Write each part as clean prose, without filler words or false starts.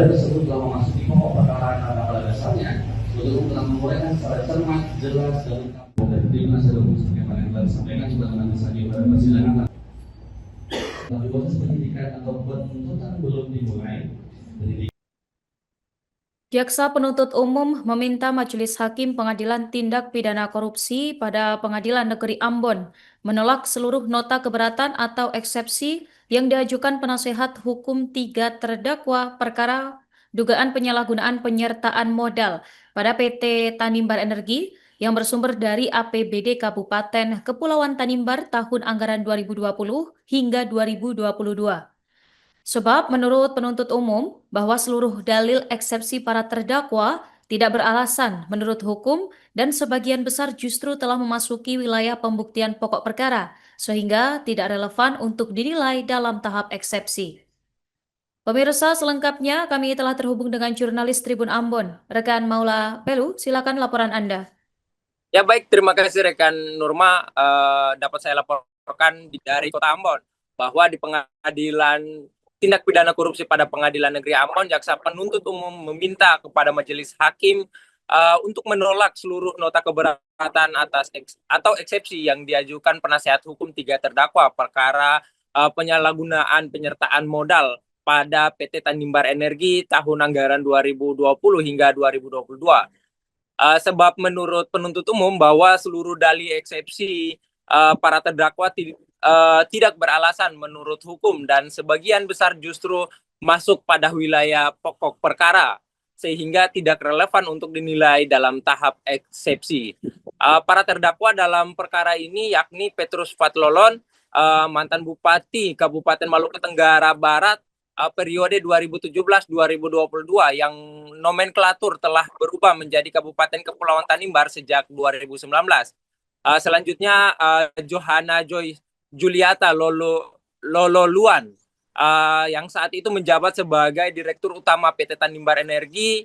dalil tersebut telah memasuki pokok perkara karena pada dasarnya penuntut umum telah menguraikan secara cermat, jelas dan lengkap dari penasihat hukum sebagaimana yang telah disampaikan juga nanti saja pada persidangan. Tapi proses penyidikan atau penuntutan belum dimulai. Jaksa penuntut umum meminta Majelis Hakim Pengadilan Tindak Pidana Korupsi pada Pengadilan Negeri Ambon menolak seluruh nota keberatan atau eksepsi yang diajukan penasehat hukum 3 terdakwa perkara dugaan penyalahgunaan penyertaan modal pada PT Tanimbar Energi yang bersumber dari APBD Kabupaten Kepulauan Tanimbar tahun anggaran 2020 hingga 2022. Sebab menurut penuntut umum bahwa seluruh dalil eksepsi para terdakwa tidak beralasan menurut hukum dan sebagian besar justru telah memasuki wilayah pembuktian pokok perkara sehingga tidak relevan untuk dinilai dalam tahap eksepsi. Pemirsa, selengkapnya kami telah terhubung dengan jurnalis Tribun Ambon, rekan Maula Pelu. Silakan laporan Anda. Ya baik, terima kasih rekan Nurma. Dapat saya laporkan dari Kota Ambon bahwa di Pengadilan Tindak Pidana Korupsi pada Pengadilan Negeri Ambon, jaksa penuntut umum meminta kepada majelis hakim untuk menolak seluruh nota keberatan atau eksepsi yang diajukan penasihat hukum 3 terdakwa perkara penyalahgunaan penyertaan modal pada PT Tanimbar Energi tahun anggaran 2020 hingga 2022. Sebab menurut penuntut umum bahwa seluruh dalil eksepsi para terdakwa tidak beralasan menurut hukum dan sebagian besar justru masuk pada wilayah pokok perkara sehingga tidak relevan untuk dinilai dalam tahap eksepsi. Para terdakwa dalam perkara ini yakni Petrus Fatlolon, mantan Bupati Kabupaten Maluku Tenggara Barat periode 2017-2022 yang nomenklatur telah berubah menjadi Kabupaten Kepulauan Tanimbar sejak 2019. Selanjutnya Johanna Joy Juliata Lololuan yang saat itu menjabat sebagai Direktur Utama PT Tanimbar Energi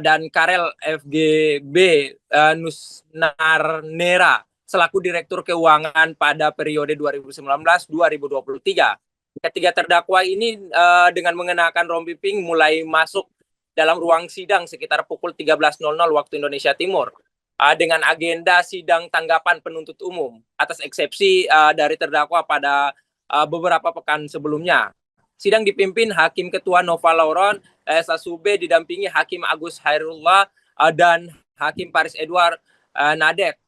dan Karel FGB Nusnarnera selaku Direktur Keuangan pada periode 2019-2023. Ketiga terdakwa ini dengan mengenakan rompi pink mulai masuk dalam ruang sidang sekitar pukul 13.00 waktu Indonesia Timur dengan agenda sidang tanggapan penuntut umum atas eksepsi dari terdakwa pada beberapa pekan sebelumnya. Sidang dipimpin Hakim Ketua Nova Lauron Sasube didampingi Hakim Agus Hairullah dan Hakim Paris Edward Nadek.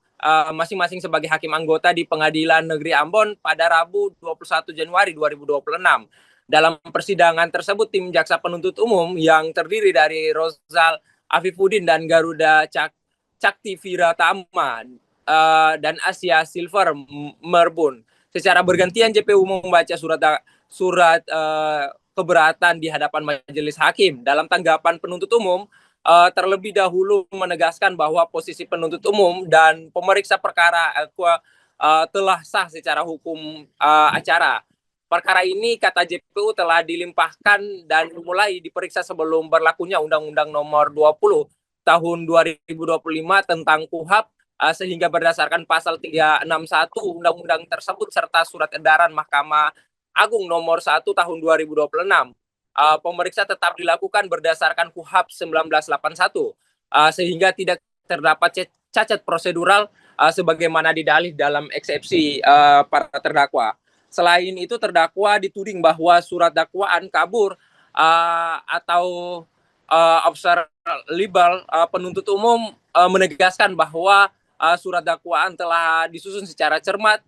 Masing-masing sebagai hakim anggota di Pengadilan Negeri Ambon pada Rabu 21 Januari 2026. Dalam persidangan tersebut, tim jaksa penuntut umum yang terdiri dari Rozal Afifuddin dan Garuda Cakti Viratama dan Asia Silver Merbun secara bergantian JPU membaca surat keberatan di hadapan majelis hakim. Dalam tanggapan penuntut umum, terlebih dahulu menegaskan bahwa posisi penuntut umum dan pemeriksa perkara telah sah secara hukum acara. Perkara ini, kata JPU, telah dilimpahkan dan mulai diperiksa sebelum berlakunya Undang-Undang Nomor 20 tahun 2025 tentang KUHP sehingga berdasarkan pasal 361 undang-undang tersebut serta surat edaran Mahkamah Agung nomor 1 tahun 2026. Pemeriksa tetap dilakukan berdasarkan KUHP 1981 sehingga tidak terdapat cacat prosedural sebagaimana didalih dalam eksepsi para terdakwa. Selain itu, terdakwa dituding bahwa surat dakwaan kabur atau obser libel. Penuntut umum menegaskan bahwa surat dakwaan telah disusun secara cermat,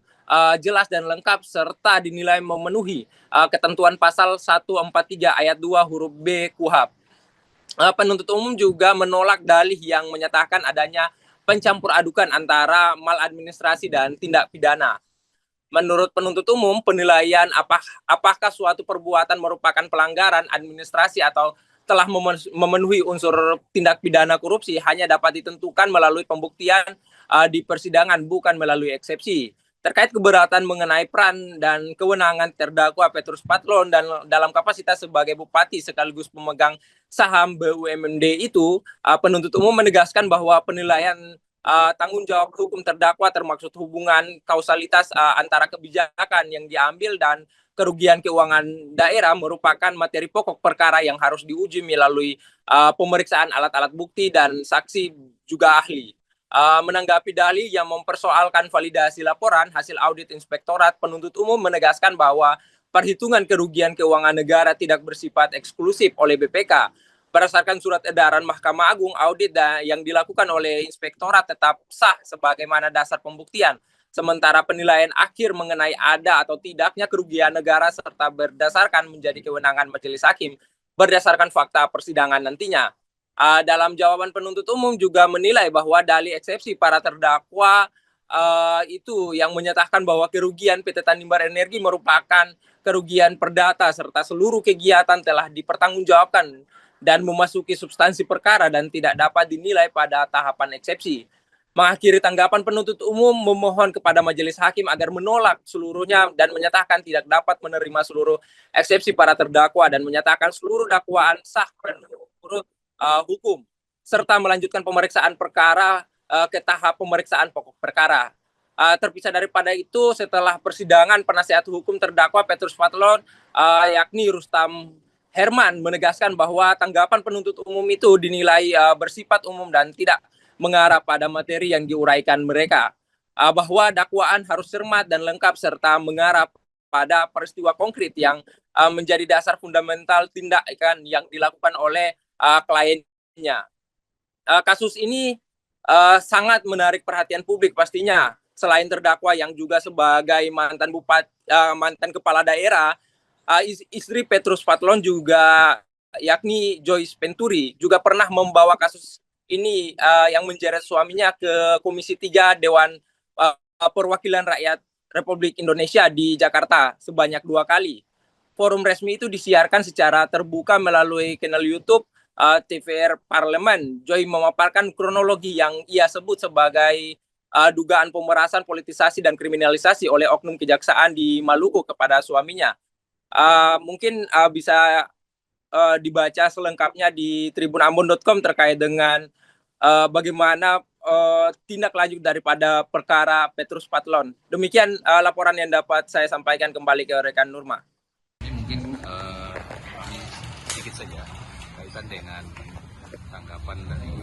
jelas dan lengkap serta dinilai memenuhi ketentuan pasal 143 ayat 2 huruf B KUHP. Penuntut umum juga menolak dalih yang menyatakan adanya pencampur adukan antara maladministrasi dan tindak pidana. Menurut penuntut umum, penilaian apakah suatu perbuatan merupakan pelanggaran administrasi atau telah memenuhi unsur tindak pidana korupsi hanya dapat ditentukan melalui pembuktian di persidangan, bukan melalui eksepsi. Terkait keberatan mengenai peran dan kewenangan terdakwa Petrus Fatlolon dan dalam kapasitas sebagai bupati sekaligus pemegang saham BUMD itu, penuntut umum menegaskan bahwa penilaian tanggung jawab hukum terdakwa termaksud hubungan kausalitas antara kebijakan yang diambil dan kerugian keuangan daerah merupakan materi pokok perkara yang harus diuji melalui pemeriksaan alat-alat bukti dan saksi juga ahli. Menanggapi dalih yang mempersoalkan validasi laporan hasil audit Inspektorat Penuntut Umum menegaskan bahwa perhitungan kerugian keuangan negara tidak bersifat eksklusif oleh BPK. Berdasarkan surat edaran Mahkamah Agung, audit yang dilakukan oleh Inspektorat tetap sah sebagaimana dasar pembuktian. Sementara penilaian akhir mengenai ada atau tidaknya kerugian negara serta berdasarkan menjadi kewenangan majelis hakim berdasarkan fakta persidangan nantinya. Dalam jawaban penuntut umum juga menilai bahwa dalih eksepsi para terdakwa itu yang menyatakan bahwa kerugian PT Tanimbar Energi merupakan kerugian perdata serta seluruh kegiatan telah dipertanggungjawabkan dan memasuki substansi perkara dan tidak dapat dinilai pada tahapan eksepsi. Mengakhiri tanggapan penuntut umum memohon kepada majelis hakim agar menolak seluruhnya dan menyatakan tidak dapat menerima seluruh eksepsi para terdakwa dan menyatakan seluruh dakwaan sah menurut hukum serta melanjutkan pemeriksaan perkara ke tahap pemeriksaan pokok perkara. Terpisah daripada itu, setelah persidangan, penasihat hukum terdakwa Petrus Fatlon yakni Rustam Herman menegaskan bahwa tanggapan penuntut umum itu dinilai bersifat umum dan tidak mengarah pada materi yang diuraikan mereka, bahwa dakwaan harus cermat dan lengkap serta mengarah pada peristiwa konkret yang menjadi dasar fundamental tindakan yang dilakukan oleh kliennya. Kasus ini sangat menarik perhatian publik pastinya. Selain terdakwa yang juga sebagai mantan bupati, mantan kepala daerah, istri Petrus Fatlon juga yakni Joyce Penturi juga pernah membawa kasus ini yang menjeret suaminya ke Komisi 3 Dewan Perwakilan Rakyat Republik Indonesia di Jakarta sebanyak 2 kali. Forum resmi itu disiarkan secara terbuka melalui kanal YouTube TVR Parlemen. Joy memaparkan kronologi yang ia sebut sebagai dugaan pemerasan, politisasi, dan kriminalisasi oleh oknum kejaksaan di Maluku kepada suaminya. Mungkin bisa dibaca selengkapnya di tribunambon.com terkait dengan bagaimana tindak lanjut daripada perkara Petrus Fatlon. Demikian laporan yang dapat saya sampaikan, kembali ke rekan Nurma. Ini mungkin ini sedikit saja kaitan dengan tanggapan dari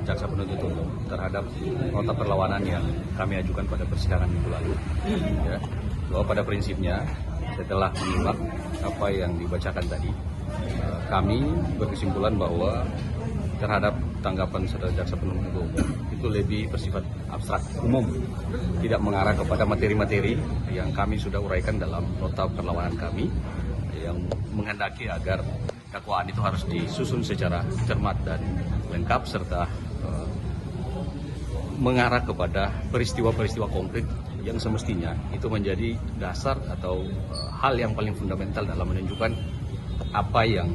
jaksa penuntut umum terhadap nota perlawanan yang kami ajukan pada persidangan minggu lalu. Ya, bahwa pada prinsipnya setelah menyimak apa yang dibacakan tadi, kami berkesimpulan bahwa terhadap tanggapan saudara jaksa penuntut umum itu lebih bersifat abstrak, umum, tidak mengarah kepada materi-materi yang kami sudah uraikan dalam nota perlawanan kami yang menghendaki agar dakwaan itu harus disusun secara cermat dan lengkap serta mengarah kepada peristiwa-peristiwa konkret yang semestinya itu menjadi dasar atau hal yang paling fundamental dalam menunjukkan apa yang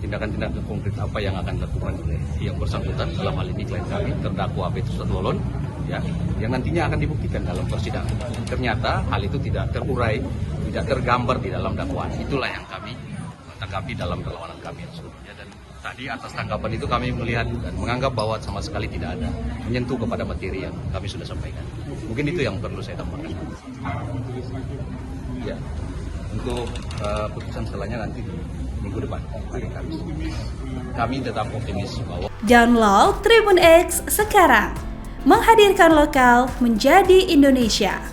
tindakan-tindakan konkret apa yang akan dilakukan oleh yang bersangkutan, dalam hal ini klien kami terdakwa Petrus Fatlon, ya, yang nantinya akan dibuktikan dalam persidangan. Ternyata hal itu tidak terurai, tidak tergambar di dalam dakwaan. Itulah yang kami tanggapi dalam perlawanan kami sebelumnya, dan tadi atas tanggapan itu kami melihat dan menganggap bahwa sama sekali tidak ada menyentuh kepada materi yang kami sudah sampaikan. Mungkin itu yang perlu saya tambahkan. Ya, untuk putusan setelahnya nanti di minggu depan, hari Kamis. Kami tetap optimis bahwa Download Tribun X sekarang, menghadirkan lokal menjadi Indonesia.